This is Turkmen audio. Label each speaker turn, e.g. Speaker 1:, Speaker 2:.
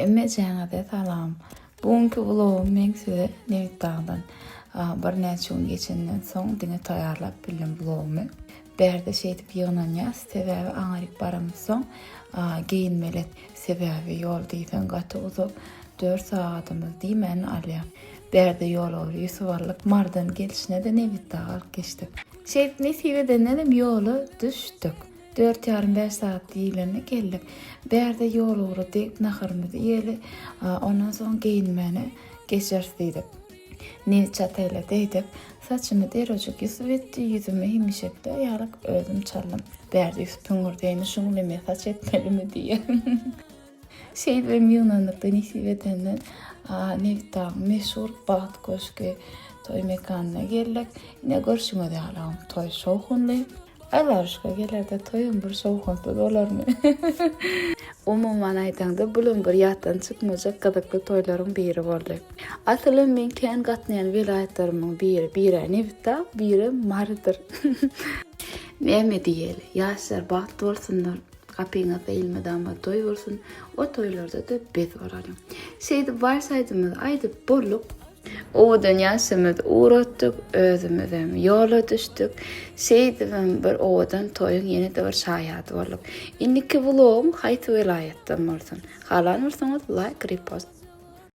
Speaker 1: Emmejäňize salam. Bugunky vlogum men size Nevit Dağdan bir näçe gün geçenden soň diňe taýýarlap bildim vlogumy. Berde şeýdip ýygnan sebäbi aňaryp baramysoň giyinmelet sebäbi ýol diýsen gaty uzak 4 saatymyz diýmen alýa. Berde ýol olup Ýusuwarlyk mardan gelişine de Nevit Dağı alyp geçdik. Şeýdip nesibeden dedim ýolu düşdük. 4,5 saat diýilene geldik. Berde ýol uğradyk, nahyrymyzy ýeli, ondan soň giyinmeni geçerdik. Nevit çataýla deýdik. Saçymy derejek ýüzüp etdi, ýüzüme himişekde ýalyk özüm çalym. Berde üstüňürdeýini şuňlamy saç etmelimi diýe. Şeýdip ýygnanykda nesibeden Nevit Dağı meşhur Baht Köşkü toy mekanyna geldik. Ine görüşüňe diýalam, toy şowhunly. Alarşka gelerde toyun bir şowhunly bolarmy? Umuman aýtanda bulun bir ýatdan çykmajak gadakly toýlaryň biri boldy. Aslym men kän gatnaýan vilayetlerimiň biri Nevit Dağı, biri Mardyr. Näme diýeli? Ýaşlar baht bolsunlar. Kapyňa beýilmeden toy bolsun. O toýlarda da bez baralım. Şeýdip barsaýdymyz aýdyp bolup o dünýäsimiz uğratdyk, özümizem ýola düşdük. Şeýdibem bir owadan toýun ýene de bir şaýaty bolup. Indiki vlogum haýsy vilayetden bolsun. Halanyrsaňyz like, repost